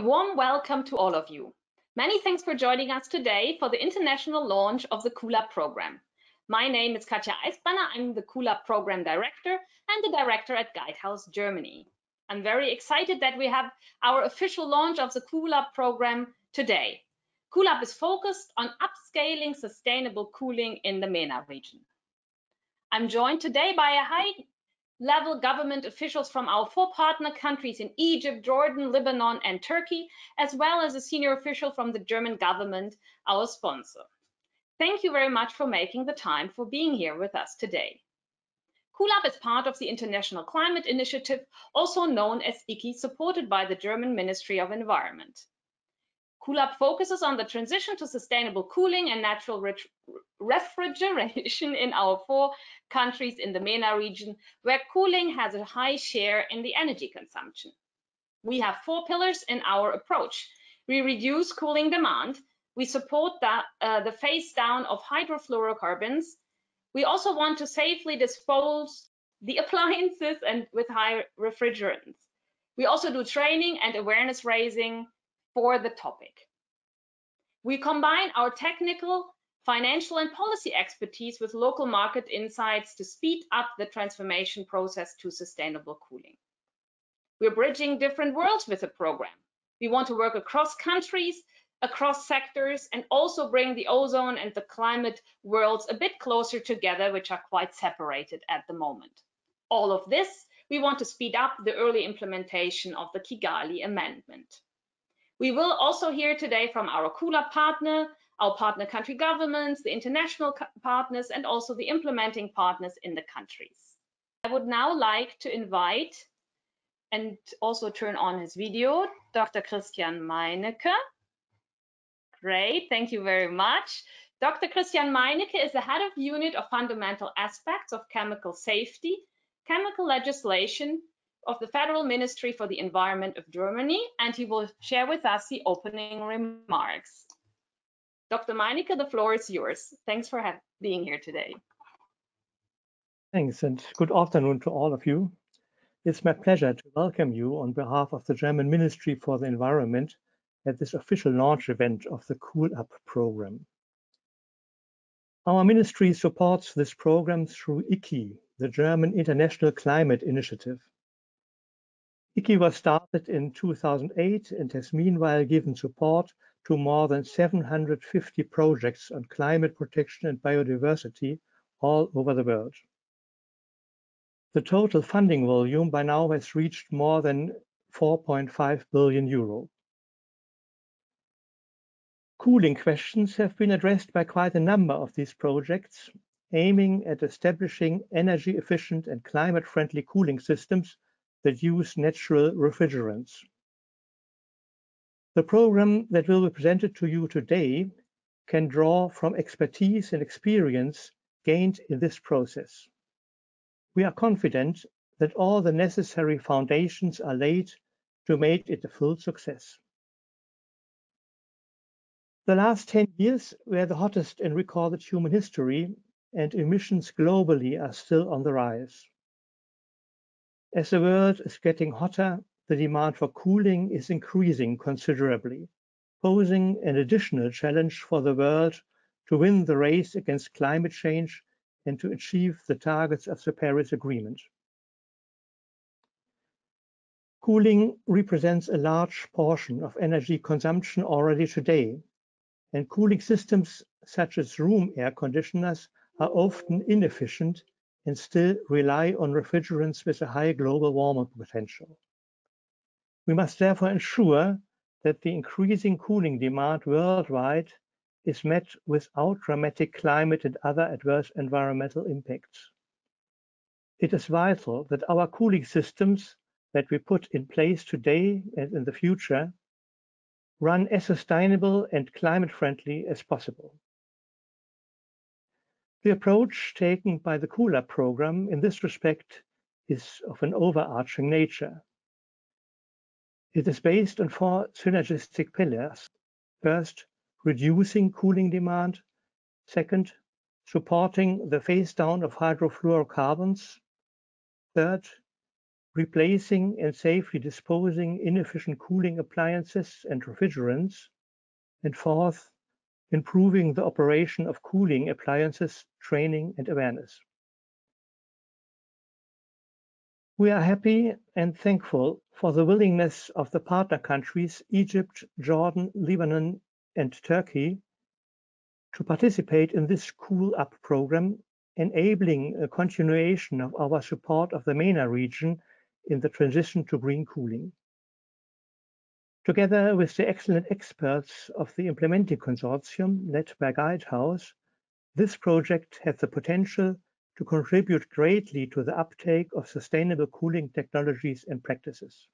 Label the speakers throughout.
Speaker 1: A warm welcome to all of you. Many thanks for joining us today for the international launch of the CULA program. My name is Katja Eisbanner. I'm the CULA program director and the director at Guidehouse Germany. I'm very excited that we have our official launch of the CULA program today. CULA is focused on upscaling sustainable cooling in the MENA region. I'm joined today by a high-level government officials from our 4 partner countries in Egypt, Jordan, Lebanon, and Turkey, as well as a senior official from the German government, our sponsor. Thank you very much for making the time for being here with us today. CULAB is part of the International Climate Initiative, also known as ICI, supported by the German Ministry of Environment. CULAB focuses on the transition to sustainable cooling and natural refrigeration in our 4 countries in the MENA region, where cooling has a high share in the energy consumption. We have 4 pillars in our approach. We reduce cooling demand. We support the phase down of hydrofluorocarbons. We also want to safely dispose the appliances and with high refrigerants. We also do training and awareness raising for the topic. We combine our technical, financial, and policy expertise with local market insights to speed up the transformation process to sustainable cooling. We're bridging different worlds with the program. We want to work across countries, across sectors, and also bring the ozone and the climate worlds a bit closer together, which are quite separated at the moment. All of this, we want to speed up the early implementation of the Kigali Amendment. We will also hear today from our CULA partner, our partner country governments, the international partners, and also the implementing partners in the countries. I would now like to invite and also turn on his video, Dr. Christian Meinecke. Great, thank you very much. Dr. Christian Meinecke is the head of unit of fundamental aspects of chemical safety, chemical legislation, of the Federal Ministry for the Environment of Germany, and he will share with us the opening remarks. Dr. Meinecke, the floor is yours. Thanks for being here today.
Speaker 2: Thanks, and good afternoon to all of you. It's my pleasure to welcome you on behalf of the German Ministry for the Environment at this official launch event of the CoolUp program. Our ministry supports this program through ICI, the German International Climate Initiative. ICI was started in 2008 and has meanwhile given support to more than 750 projects on climate protection and biodiversity all over the world. The total funding volume by now has reached more than 4.5 billion euro. Cooling questions have been addressed by quite a number of these projects, aiming at establishing energy-efficient and climate-friendly cooling systems that use natural refrigerants. The program that will be presented to you today can draw from expertise and experience gained in this process. We are confident that all the necessary foundations are laid to make it a full success. The last 10 years were the hottest in recorded human history, and emissions globally are still on the rise. As the world is getting hotter, the demand for cooling is increasing considerably, posing an additional challenge for the world to win the race against climate change and to achieve the targets of the Paris Agreement. Cooling represents a large portion of energy consumption already today, and cooling systems such as room air conditioners are often inefficient and still rely on refrigerants with a high global warming potential. We must therefore ensure that the increasing cooling demand worldwide is met without dramatic climate and other adverse environmental impacts. It is vital that our cooling systems that we put in place today and in the future run as sustainable and climate-friendly as possible. The approach taken by the CULA program in this respect is of an overarching nature. It is based on 4 synergistic pillars. First, reducing cooling demand. Second, supporting the phase down of hydrofluorocarbons. Third, replacing and safely disposing inefficient cooling appliances and refrigerants, and fourth, improving the operation of cooling appliances, training and awareness. We are happy and thankful for the willingness of the partner countries, Egypt, Jordan, Lebanon, and Turkey, to participate in this Cool Up program, enabling a continuation of our support of the MENA region in the transition to green cooling. Together with the excellent experts of the implementing consortium led by Guidehouse, this project has the potential to contribute greatly to the uptake of sustainable cooling technologies and practices.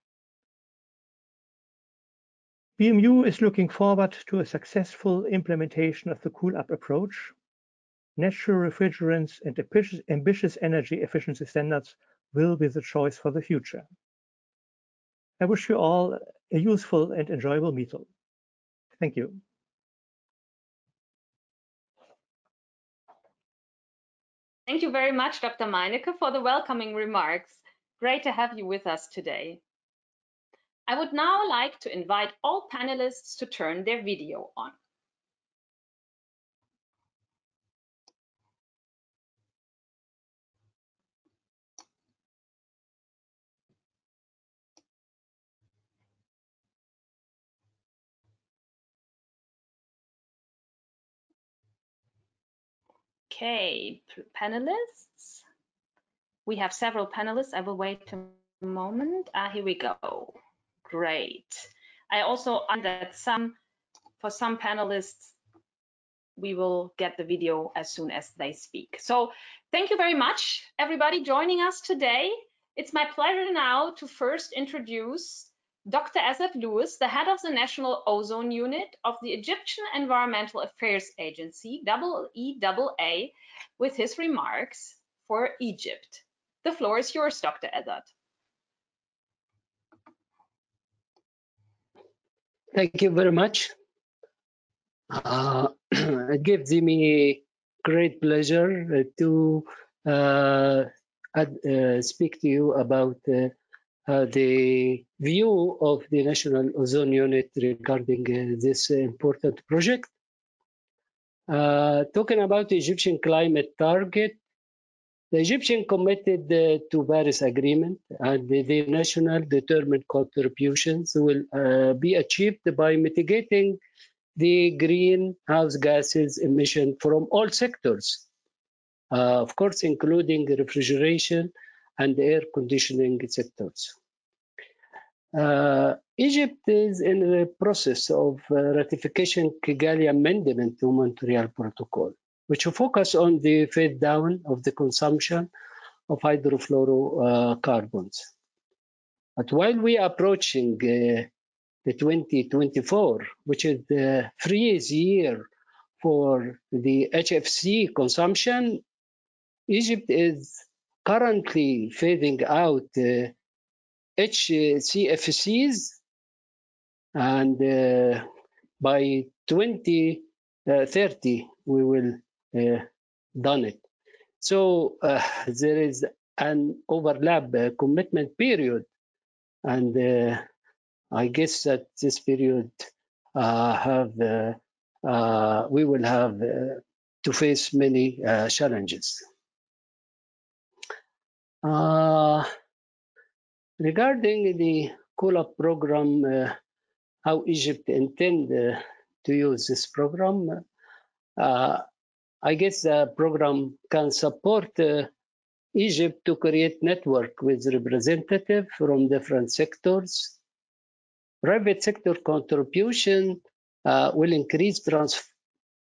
Speaker 2: BMU is looking forward to a successful implementation of the Cool Up approach. Natural refrigerants and ambitious energy efficiency standards will be the choice for the future. I wish you all a useful and enjoyable meeting. Thank you.
Speaker 1: Thank you very much, Dr. Meinecke, for the welcoming remarks. Great to have you with us today. I would now like to invite all panelists to turn their video on. Okay, panelists. We have several panelists. I will wait a moment. Here we go. Great. I also that for some panelists, we will get the video as soon as they speak. So thank you very much, everybody joining us today. It's my pleasure now to first introduce Dr. Azad Lewis, the head of the National Ozone Unit of the Egyptian Environmental Affairs Agency, EEAA, with his remarks for Egypt. The floor is yours, Dr. Azad.
Speaker 3: Thank you very much. It gives me great pleasure to speak to you about the view of the National Ozone Unit regarding this important project. Talking about the Egyptian climate target, the Egyptian committed to Paris Agreement, and the national determined contributions will be achieved by mitigating the greenhouse gases emission from all sectors, of course, including refrigeration and air conditioning sectors. Egypt is in the process of ratification Kigali Amendment to Montreal Protocol, which will focus on the fade down of the consumption of hydrofluorocarbons. But while we are approaching the 2024, which is the freeze year for the HFC consumption, Egypt is currently phasing out HCFCs, and by 2030 we will done it. So there is an overlap commitment period, and I guess that this period we will have to face many challenges. Regarding the Cool Up program, how Egypt intend to use this program, I guess the program can support Egypt to create network with representatives from different sectors. Private sector contribution will increase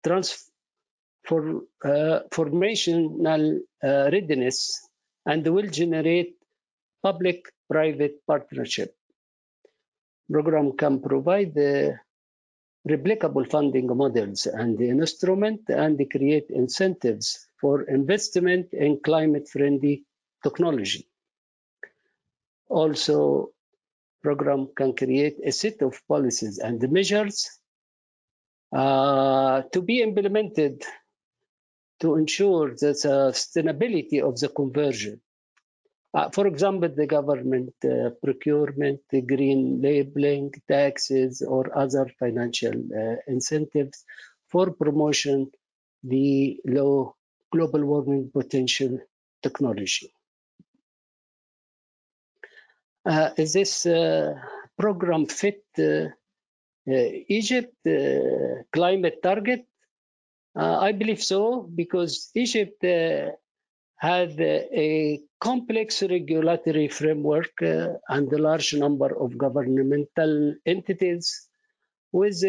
Speaker 3: transformational readiness and will generate public-private partnership. Program can provide replicable funding models and instrument and create incentives for investment in climate-friendly technology. Also, program can create a set of policies and measures to be implemented to ensure the sustainability of the conversion. For example, the government procurement, the green labeling, taxes, or other financial incentives for promotion the low global warming potential technology. Is this program fit Egypt climate target? I believe so, because Egypt had a complex regulatory framework and a large number of governmental entities with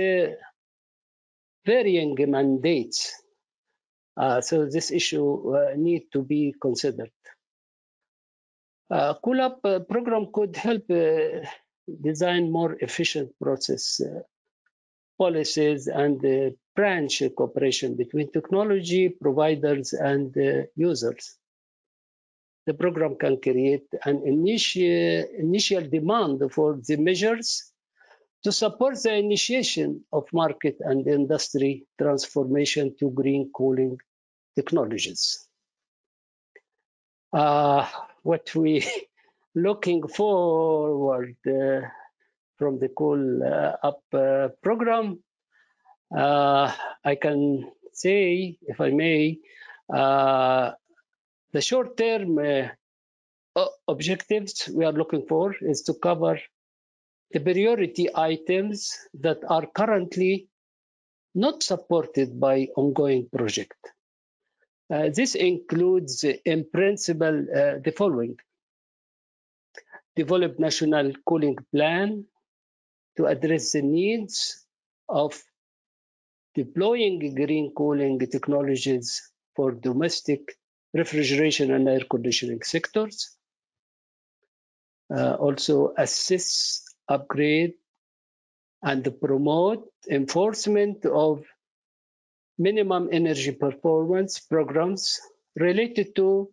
Speaker 3: varying mandates. So this issue need to be considered. Cool-Up program could help design more efficient process policies and branch cooperation between technology providers and users. The program can create an initial demand for the measures to support the initiation of market and industry transformation to green cooling technologies. What we looking forward from the Cool-Up program, I can say, if I may, the short-term objectives we are looking for is to cover the priority items that are currently not supported by ongoing project. This includes, in principle, the following: develop national cooling plan to address the needs of deploying green cooling technologies for domestic refrigeration and air conditioning sectors. Also assess, upgrade, and promote enforcement of minimum energy performance programs related to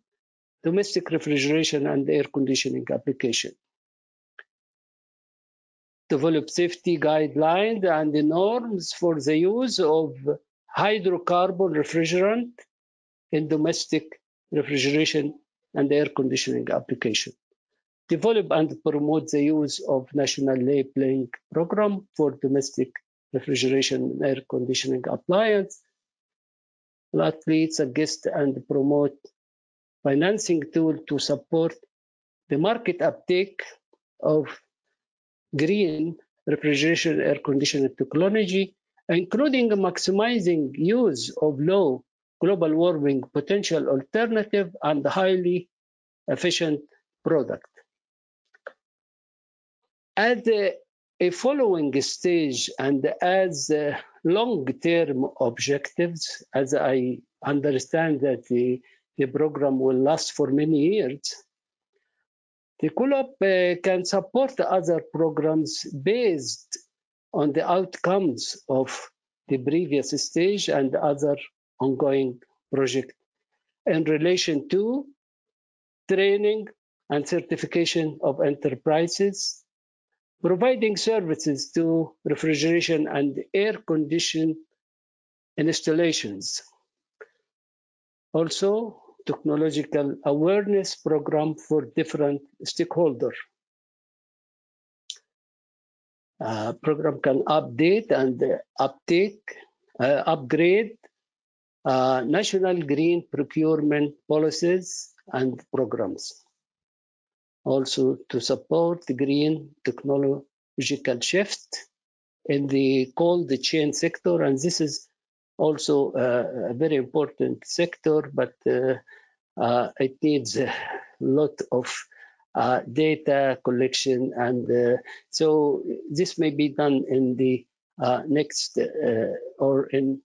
Speaker 3: domestic refrigeration and air conditioning application. Develop safety guidelines and the norms for the use of hydrocarbon refrigerant in domestic refrigeration and air conditioning application. Develop and promote the use of national labeling program for domestic refrigeration and air conditioning appliance. Lastly, suggest and promote financing tool to support the market uptake of green refrigeration air conditioning technology, including maximizing use of low global warming potential alternative and highly efficient product. At a following stage and as long-term objectives, as I understand that the program will last for many years, the Cool-Up can support other programs based on the outcomes of the previous stage and other ongoing projects in relation to training and certification of enterprises, providing services to refrigeration and air conditioning installations. Also, technological awareness program for different stakeholders. Program can update and upgrade national green procurement policies and programs. Also, to support the green technological shift in the cold chain sector, and this is also a very important sector, but it needs a lot of data collection, and so this may be done in the next or in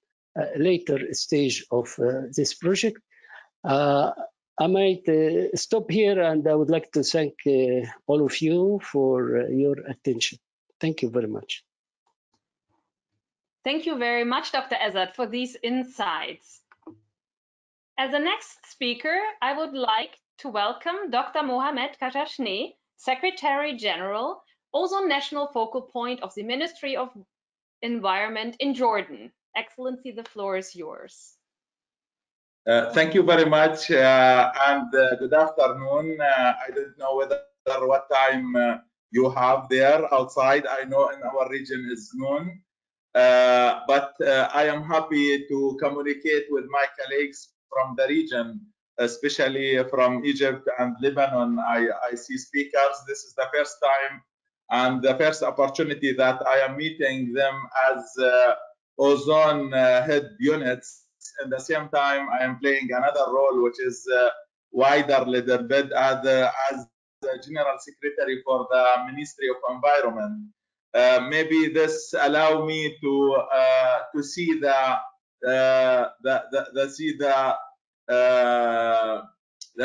Speaker 3: later stage of this project. I might stop here, and I would like to thank all of you for your attention. Thank you very much.
Speaker 1: Thank you very much, Dr. Ezzat, for these insights. As the next speaker, I would like to welcome Dr. Mohamed Kashashne, Secretary General, also National Focal Point of the Ministry of Environment in Jordan. Excellency, the floor is yours.
Speaker 4: Thank you very much, and good afternoon. I don't know what time you have there outside. I know in our region is noon, but I am happy to communicate with my colleagues from the region, especially from Egypt and Lebanon. I see speakers. This is the first time and the first opportunity that I am meeting them as ozone head units. At the same time, I am playing another role, which is wider little bit as the General Secretary for the Ministry of Environment. Maybe this allow me to see the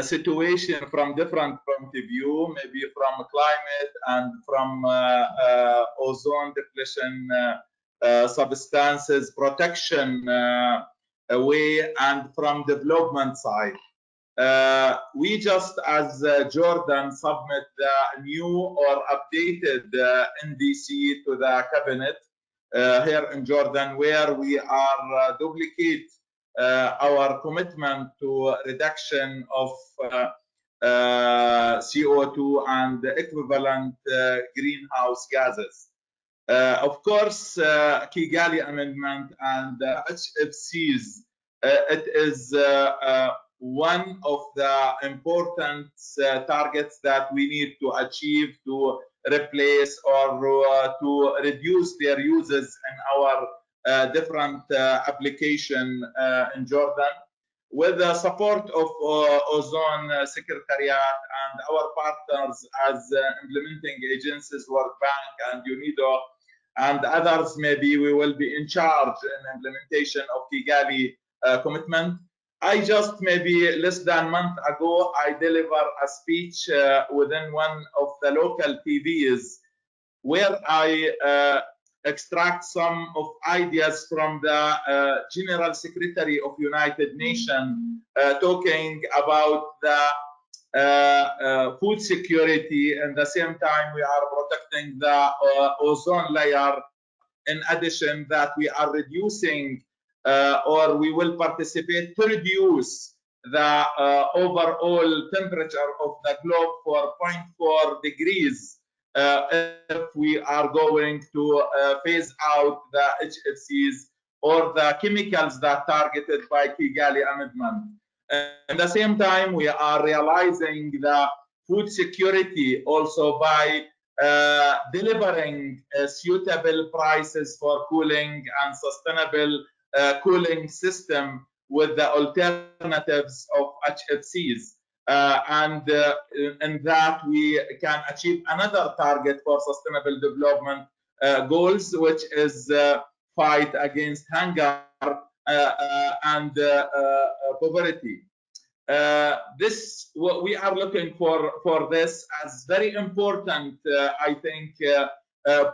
Speaker 4: situation from different point of view, maybe from climate and from ozone depletion substances protection way, and from development side. We just, as Jordan, submit the new or updated NDC to the cabinet here in Jordan, where we are duplicate our commitment to reduction of CO2 and equivalent greenhouse gases. Of course, Kigali Amendment and HFCs, it is one of the important targets that we need to achieve to replace or to reduce their uses in our different application in Jordan. With the support of Ozone Secretariat and our partners as implementing agencies, World Bank and UNIDO, and others, maybe we will be in charge in implementation of Kigali commitment. I just maybe less than a month ago, I delivered a speech within one of the local TVs where I extract some of ideas from the General Secretary of United Nations talking about the food security, and at the same time we are protecting the ozone layer. In addition, that we are reducing or we will participate to reduce the overall temperature of the globe for 0.4 degrees if we are going to phase out the HFCs or the chemicals that targeted by Kigali Amendment. At the same time, we are realizing the food security also by delivering suitable prices for cooling and sustainable cooling system with the alternatives of HFCs. And in that we can achieve another target for sustainable development goals, which is fight against hunger and poverty. This what we are looking for this as very important, I think,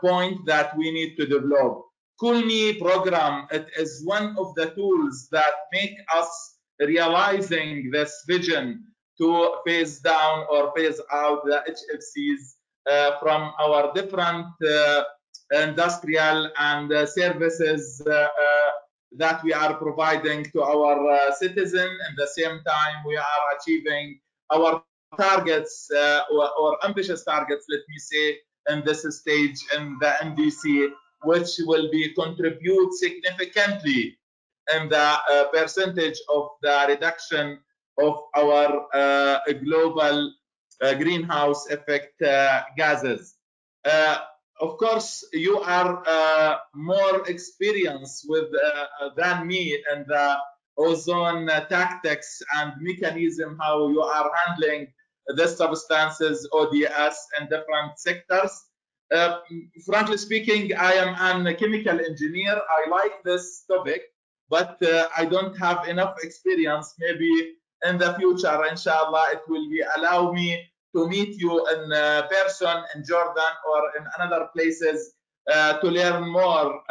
Speaker 4: point that we need to develop. Cool Me program, it is one of the tools that make us realizing this vision to phase down or phase out the HFCs from our different industrial and services that we are providing to our citizens. At the same time, we are achieving our targets or ambitious targets, let me say, in this stage in the NDC, which will be contribute significantly in the percentage of the reduction of our global greenhouse effect gases. Of course, you are more experienced with than me in the ozone tactics and mechanism, how you are handling the substances, ODS, in different sectors. Frankly speaking, I am a chemical engineer. I like this topic, but I don't have enough experience. Maybe in the future, inshallah, it will be allow me to meet you in person in Jordan or in other places to learn more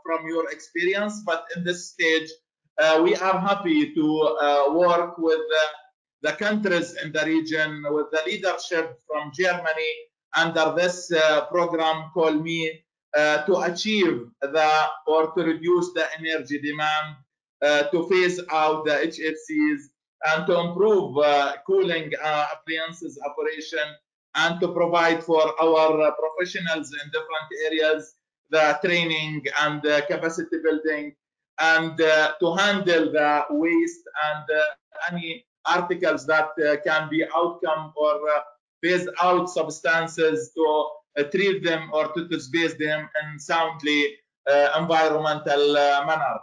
Speaker 4: from your experience. But in this stage, we are happy to work with the countries in the region, with the leadership from Germany under this program called Me to achieve or to reduce the energy demand to phase out the HFCs and to improve cooling appliances operation and to provide for our professionals in different areas the training and capacity building and to handle the waste and any articles that can be outcome or phase out substances to treat them or to displace them in soundly environmental manner.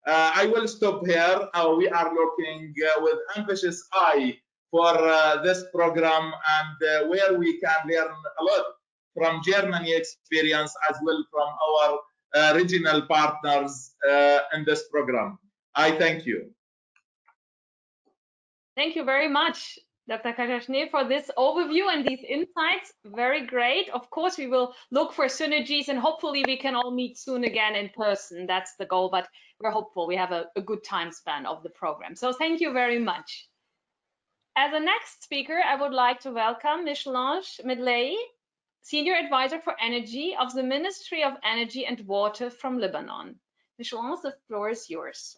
Speaker 4: I will stop here. We are looking with ambitious eye for this program and where we can learn a lot from Germany experience as well from our regional partners in this program. I thank you.
Speaker 1: Thank you very much, Dr. Kajashne, for this overview and these insights. Very great. Of course, we will look for synergies and hopefully we can all meet soon again in person. That's the goal, but we're hopeful we have a good time span of the program. So thank you very much. As a next speaker, I would like to welcome Michelange Medley, Senior Advisor for Energy of the Ministry of Energy and Water from Lebanon. Michelange, the floor is yours.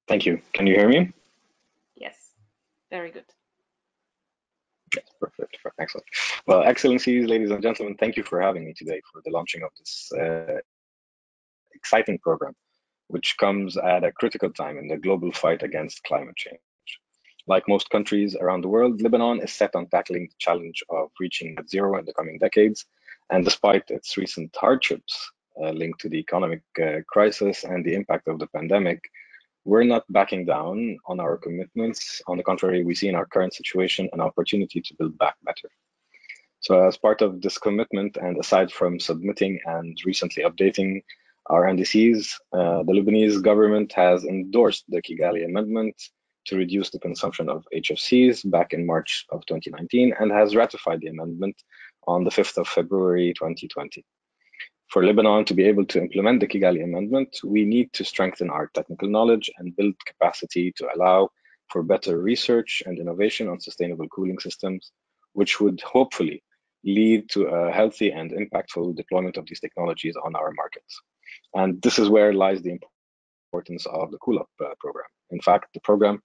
Speaker 5: Thank you. Can you hear me?
Speaker 1: Yes, very good.
Speaker 5: Yes, perfect. Excellent. Well, Excellencies, ladies and gentlemen, thank you for having me today for the launching of this exciting program, which comes at a critical time in the global fight against climate change. Like most countries around the world, Lebanon is set on tackling the challenge of reaching net zero in the coming decades. And despite its recent hardships linked to the economic crisis and the impact of the pandemic, we're not backing down on our commitments. On the contrary, we see in our current situation an opportunity to build back better. So as part of this commitment, and aside from submitting and recently updating our NDCs, the Lebanese government has endorsed the Kigali Amendment to reduce the consumption of HFCs back in March of 2019 and has ratified the amendment on the 5th of February 2020. For Lebanon to be able to implement the Kigali Amendment, we need to strengthen our technical knowledge and build capacity to allow for better research and innovation on sustainable cooling systems, which would hopefully lead to a healthy and impactful deployment of these technologies on our markets. And this is where lies the importance of the Cool Up program. In fact, the program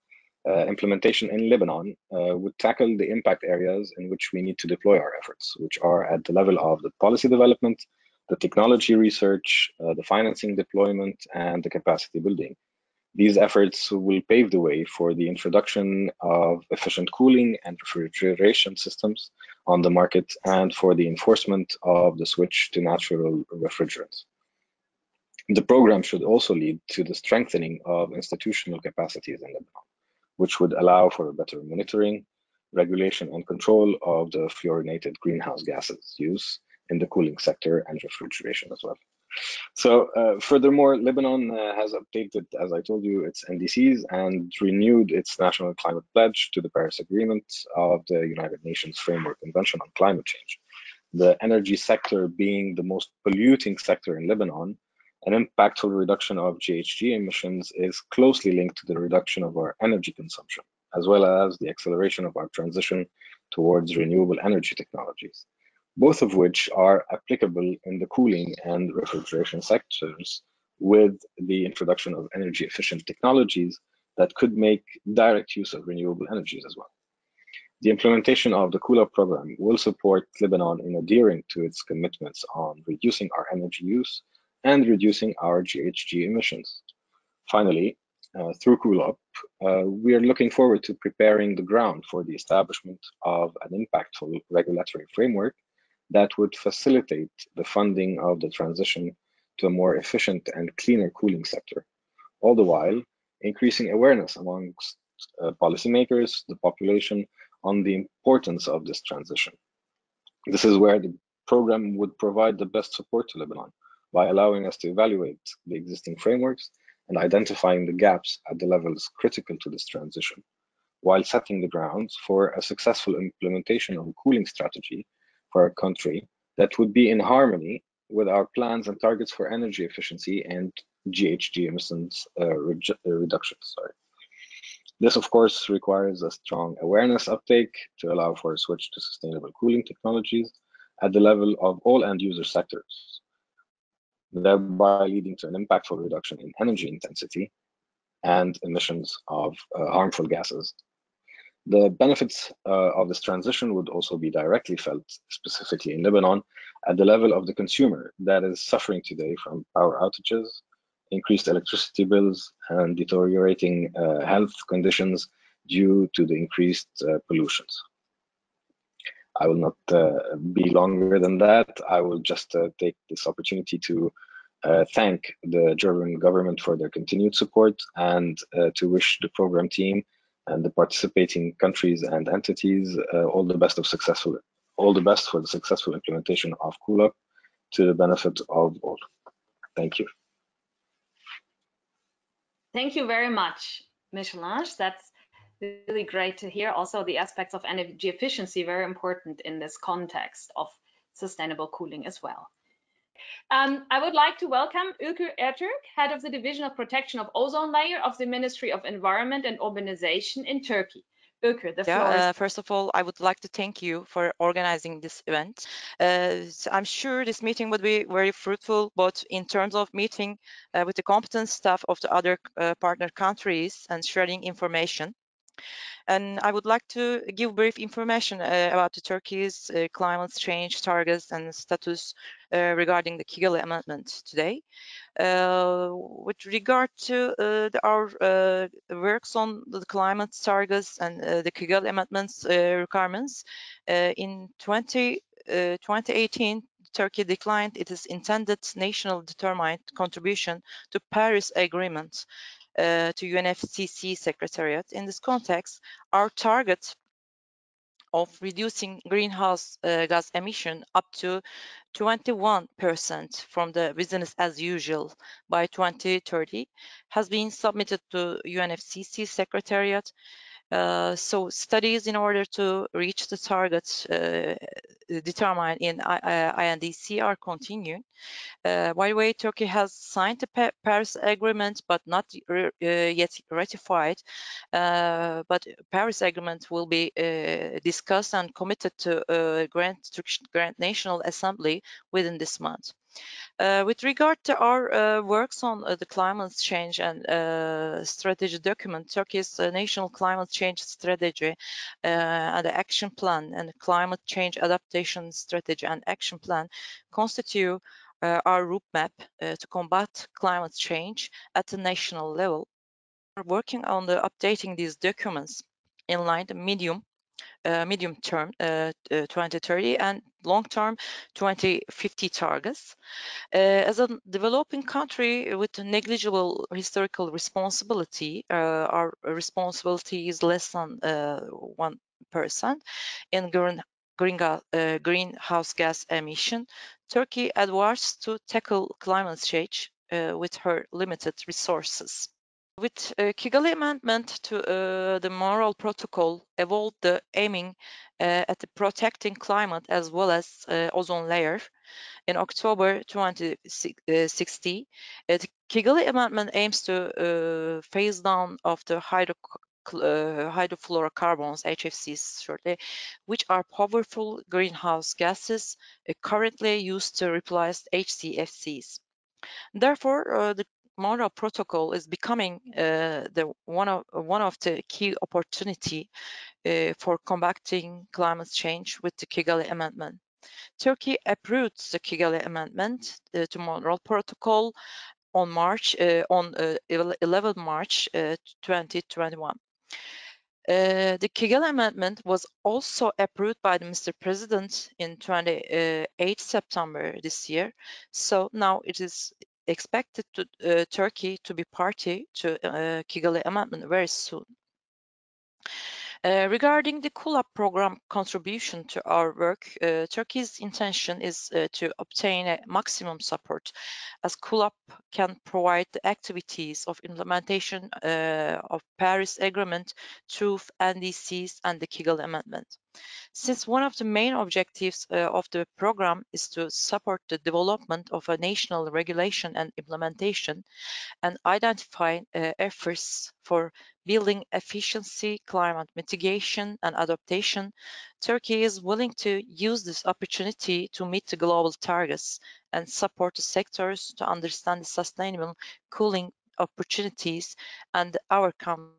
Speaker 5: implementation in Lebanon would tackle the impact areas in which we need to deploy our efforts, which are at the level of the policy development, the technology research, the financing deployment, and the capacity building. These efforts will pave the way for the introduction of efficient cooling and refrigeration systems on the market and for the enforcement of the switch to natural refrigerants. The program should also lead to the strengthening of institutional capacities in Lebanon, which would allow for better monitoring, regulation, and control of the fluorinated greenhouse gases use in the cooling sector and refrigeration as well. So furthermore, Lebanon has updated, as I told you, its NDCs and renewed its national climate pledge to the Paris Agreement of the United Nations Framework Convention on Climate Change. The energy sector being the most polluting sector in Lebanon, an impactful reduction of GHG emissions is closely linked to the reduction of our energy consumption, as well as the acceleration of our transition towards renewable energy technologies, both of which are applicable in the cooling and refrigeration sectors with the introduction of energy efficient technologies that could make direct use of renewable energies as well. The implementation of the Cool Up program will support Lebanon in adhering to its commitments on reducing our energy use and reducing our GHG emissions. Finally, through Cool Up, we are looking forward to preparing the ground for the establishment of an impactful regulatory framework that would facilitate the funding of the transition to a more efficient and cleaner cooling sector, all the while increasing awareness amongst policymakers, the population, on the importance of this transition. This is where the program would provide the best support to Lebanon by allowing us to evaluate the existing frameworks and identifying the gaps at the levels critical to this transition, while setting the grounds for a successful implementation of a cooling strategy for our country that would be in harmony with our plans and targets for energy efficiency and GHG emissions reductions. This, of course, requires a strong awareness uptake to allow for a switch to sustainable cooling technologies at the level of all end user sectors, thereby leading to an impactful reduction in energy intensity and emissions of harmful gases. The benefits of this transition would also be directly felt, specifically in Lebanon, at the level of the consumer that is suffering today from power outages, increased electricity bills, and deteriorating health conditions due to the increased pollutions. I will not be longer than that. I will just take this opportunity to thank the German government for their continued support and to wish the program team and the participating countries and entities all the best for the successful implementation of CoolUp to the benefit of all. Thank you.
Speaker 1: Thank you very much, Michelange. That's really great to hear. Also, the aspects of energy efficiency very important in this context of sustainable cooling as well. I would like to welcome Ülker Ertürk, Head of the Division of Protection of Ozone Layer of the Ministry of Environment and Urbanization in Turkey. Ülker, the floor is...
Speaker 6: First of all, I would like to thank you for organizing this event. I'm sure this meeting would be very fruitful, both in terms of meeting with the competent staff of the other partner countries and sharing information. And I would like to give brief information about the Turkey's climate change targets and status regarding the Kigali Amendment today. With regard to our works on the climate targets and the Kigali Amendment's requirements, in 2018, Turkey declined its intended national determined contribution to Paris Agreement to UNFCCC Secretariat. In this context, our target of reducing greenhouse gas emission up to 21% from the business as usual by 2030 has been submitted to UNFCCC Secretariat. So studies in order to reach the targets determined in INDC are continuing. By the way, Turkey has signed the Paris Agreement, but not yet ratified. But Paris Agreement will be discussed and committed to grant National Assembly within this month. With regard to our works on the climate change and strategy document, Turkey's national climate change strategy and the action plan and the climate change adaptation strategy and action plan constitute our roadmap to combat climate change at the national level. We're working on updating these documents in line the medium term 2030 and long term 2050 targets. As a developing country with a negligible historical responsibility, our responsibility is less than 1% in greenhouse gas emission. Turkey advanced to tackle climate change with her limited resources. With Kigali Amendment to the Montreal Protocol evolved the aiming at protecting climate as well as ozone layer. In October 2016, the Kigali Amendment aims to phase down of the hydrofluorocarbons, HFCs shortly, which are powerful greenhouse gases currently used to replace HCFCs. Therefore, the Montreal Protocol is becoming one of the key opportunity for combating climate change with the Kigali Amendment. Turkey approved the Kigali Amendment to Montreal Protocol on 11 March 2021. The Kigali Amendment was also approved by the Mr. President in 28 September this year. So now it is expected to Turkey to be party to Kigali Amendment very soon. Regarding the CoolUp program contribution to our work, Turkey's intention is to obtain a maximum support, as CoolUp can provide the activities of implementation of Paris Agreement through NDCs and the Kigali Amendment. Since one of the main objectives of the program is to support the development of a national regulation and implementation and identify efforts for building efficiency, climate mitigation and adaptation, Turkey is willing to use this opportunity to meet the global targets and support the sectors to understand the sustainable cooling opportunities and outcomes.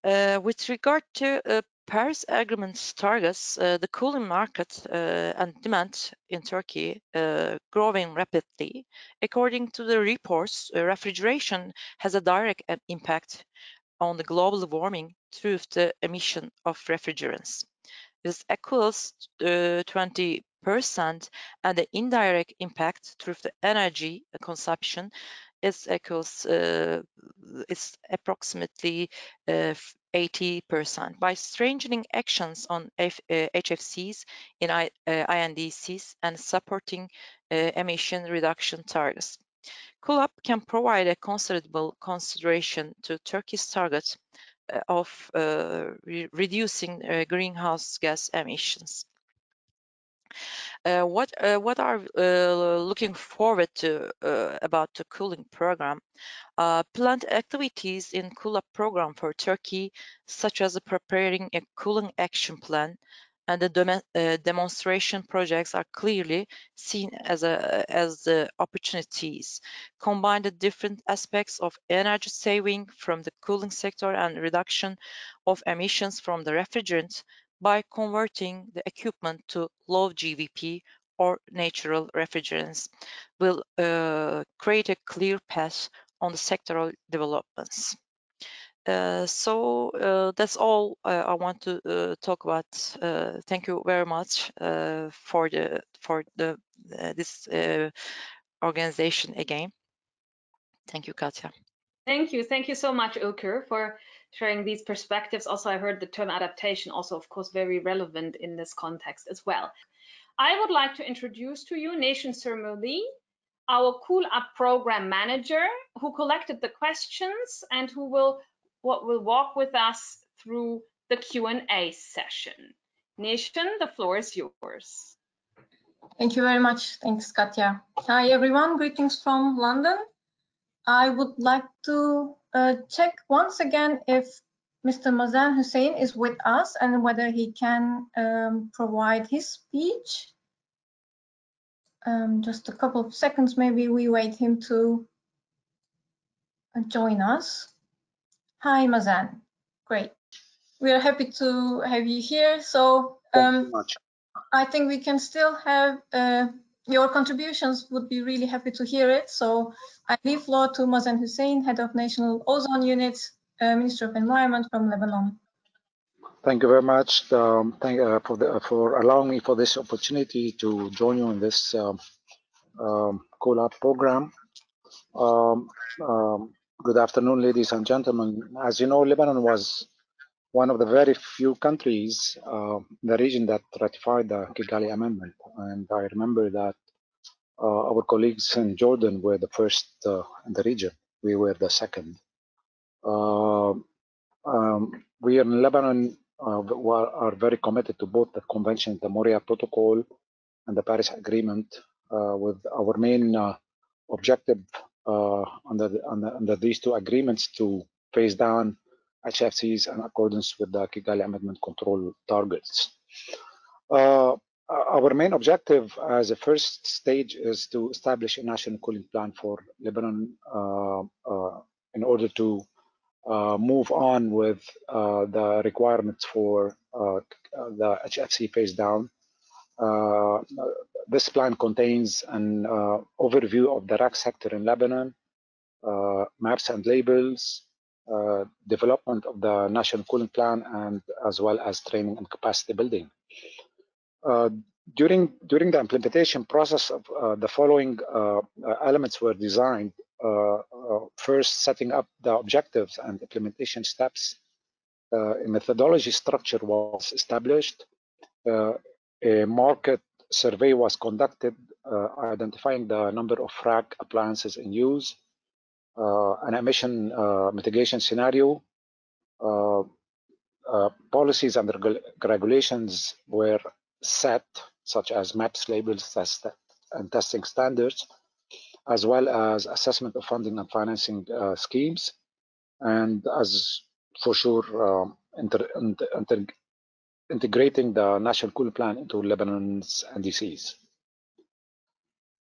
Speaker 6: With regard to Paris Agreement's targets, the cooling market and demand in Turkey growing rapidly. According to the reports, refrigeration has a direct impact on the global warming through the emission of refrigerants. This equals 20%, and the indirect impact through the energy consumption is approximately 80%. By strengthening actions on HFCs in INDCs and supporting emission reduction targets, CoolUp can provide a considerable consideration to Turkey's target of reducing greenhouse gas emissions. What are looking forward to about the cooling program? Planned activities in CoolUp program for Turkey, such as preparing a cooling action plan and the demonstration projects, are clearly seen as the opportunities. Combine the different aspects of energy saving from the cooling sector and reduction of emissions from the refrigerant by converting the equipment to low GWP or natural refrigerants will create a clear path on the sectoral developments. So that's all I want to talk about. Thank you very much for this organization again. Thank you, Katya.
Speaker 1: Thank you so much, Ilker, for sharing these perspectives. Also, I heard the term adaptation also, of course, very relevant in this context as well. I would like to introduce to you Nation Surmuli, our CoolUp program manager, who collected the questions and who will walk with us through the Q&A session. Nation, the floor is yours.
Speaker 7: Thank you very much. Thanks, Katya. Hi, everyone. Greetings from London. I would like to check once again if Mr. Mazen Hussein is with us and whether he can provide his speech. Just a couple of seconds, maybe we wait him to join us. Hi, Mazen. Great. We are happy to have you here. So
Speaker 8: thank you so much.
Speaker 7: I think we can still have your contributions. Would be really happy to hear it. So I leave floor to Mazen Hussein, Head of National Ozone Unit, Minister of Environment from Lebanon.
Speaker 8: Thank you very much. For allowing me for this opportunity to join you in this CoolUp program. Good afternoon, ladies and gentlemen. As you know, Lebanon was one of the very few countries in the region that ratified the Kigali Amendment. And I remember that our colleagues in Jordan were the first in the region. We were the second. We in Lebanon are very committed to both the Convention, the Montreal Protocol, and the Paris Agreement, with our main objective under these two agreements to phase down HFCs in accordance with the Kigali Amendment control targets. Our main objective as a first stage is to establish a national cooling plan for Lebanon in order to move on with the requirements for the HFC phase down. This plan contains an overview of the RAC sector in Lebanon, maps and labels, development of the national cooling plan, and as well as training and capacity building. During the implementation process of the following elements were designed. First, setting up the objectives and implementation steps. A methodology structure was established. A market survey was conducted, identifying the number of RAC appliances in use. An emission mitigation scenario, policies and regulations were set, such as maps, labels, and testing standards, as well as assessment of funding and financing schemes, and as for sure integrating the National Cooling Plan into Lebanon's NDCs.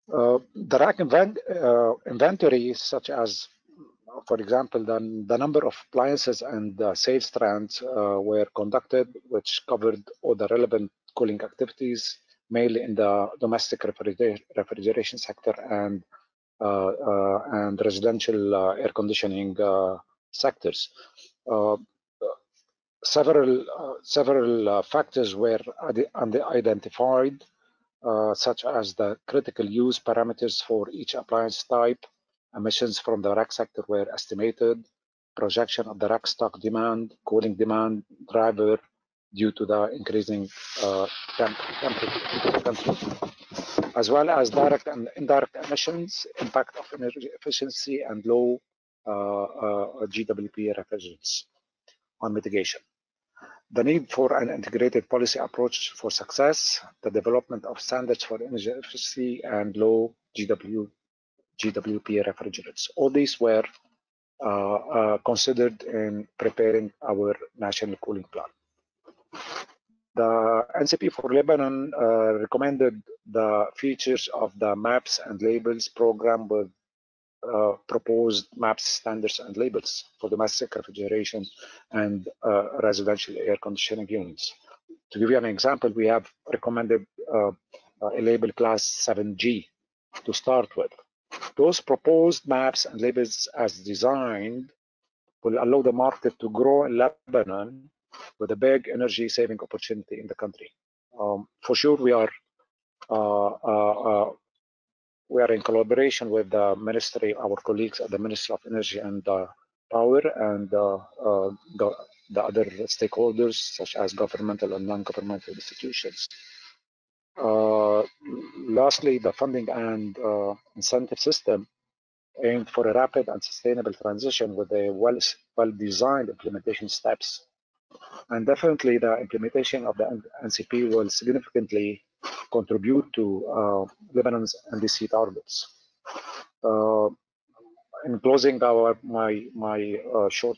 Speaker 8: The rack inventory, such as, for example, the number of appliances and sales strands were conducted, which covered all the relevant cooling activities, mainly in the domestic refrigeration sector and residential air conditioning sectors. Several factors were identified, such as the critical use parameters for each appliance type. Emissions from the rack sector were estimated, projection of the rack stock demand, cooling demand driver due to the increasing temperature, as well as direct and indirect emissions, impact of energy efficiency, and low GWP refrigerants on mitigation. The need for an integrated policy approach for success, the development of standards for energy efficiency and low GWP refrigerants. All these were considered in preparing our national cooling plan. The NCP for Lebanon recommended the features of the maps and labels program with proposed maps, standards, and labels for domestic refrigeration and residential air conditioning units. To give you an example, we have recommended a label class 7G to start with. Those proposed maps and labels as designed will allow the market to grow in Lebanon with a big energy saving opportunity in the country. For sure, we are in collaboration with the ministry, our colleagues at the Ministry of Energy and Power, and the other stakeholders, such as governmental and non-governmental institutions. Lastly, the funding and incentive system aimed for a rapid and sustainable transition with a well-designed implementation steps. And definitely the implementation of the NCP will significantly contribute to Lebanon's NDC targets. In closing my short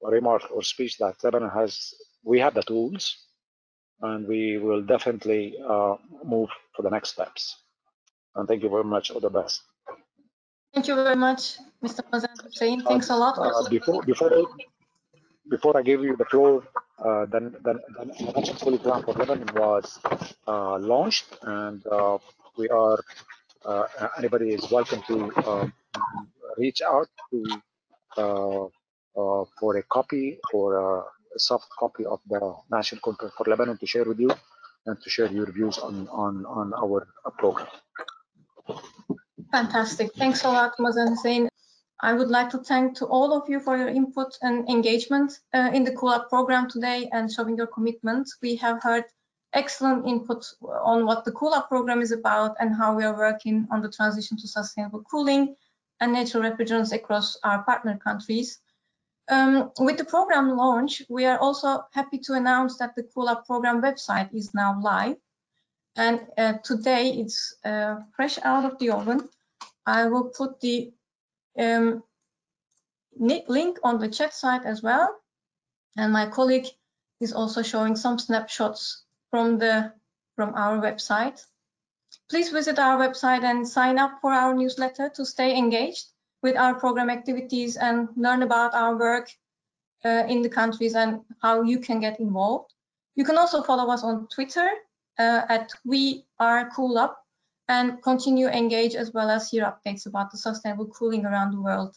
Speaker 8: remark or speech, that Lebanon we have the tools, and we will definitely move for the next steps. And thank you very much. All the best.
Speaker 7: Thank you very much, Mr. Mazan Hussein. Thanks a lot.
Speaker 8: Before I give you the floor, the National Cooling Plan for Lebanon was launched, and we are anybody is welcome to reach out to for a copy, for a soft copy of the National Cooling Plan for Lebanon to share with you and to share your views on our program.
Speaker 7: Fantastic. Thanks a lot, Mazan Hussein. I would like to thank to all of you for your input and engagement in the CoolUp program today and showing your commitment. We have heard excellent input on what the CoolUp program is about and how we are working on the transition to sustainable cooling and natural refrigerants across our partner countries. With the program launch, we are also happy to announce that the CoolUp program website is now live. And today it's fresh out of the oven. I will put the link on the chat site as well, and my colleague is also showing some snapshots from our website. Please visit our website and sign up for our newsletter to stay engaged with our program activities and learn about our work in the countries and how you can get involved. You can also follow us on Twitter at @WeAreCoolUp and continue engage as well as hear updates about the sustainable cooling around the world.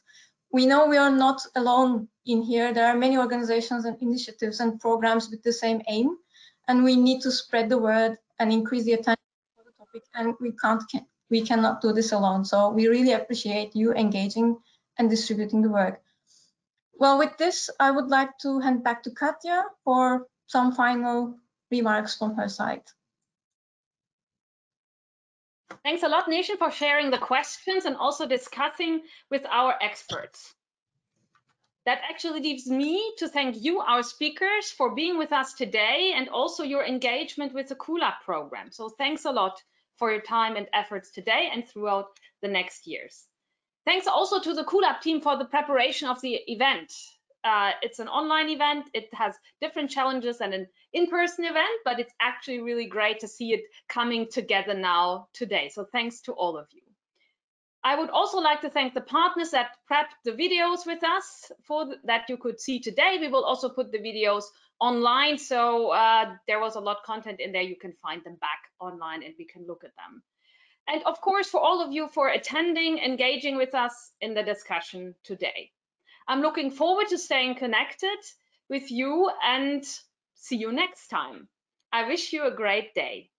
Speaker 7: We know we are not alone in here. There are many organizations and initiatives and programs with the same aim, and we need to spread the word and increase the attention for the topic, and we cannot do this alone. So we really appreciate you engaging and distributing the work. Well, with this, I would like to hand back to Katja for some final remarks from her side.
Speaker 1: Thanks a lot, Nishan, for sharing the questions and also discussing with our experts. That actually leaves me to thank you, our speakers, for being with us today and also your engagement with the CoolUp program. So thanks a lot for your time and efforts today and throughout the next years. Thanks also to the CoolUp team for the preparation of the event. It's an online event. It has different challenges than an in-person event, but it's actually really great to see it coming together now today. So thanks to all of you. I would also like to thank the partners that prepped the videos with us that you could see today. We will also put the videos online, so there was a lot of content in there. You can find them back online and we can look at them. And of course, for all of you for attending, engaging with us in the discussion today. I'm looking forward to staying connected with you and see you next time. I wish you a great day.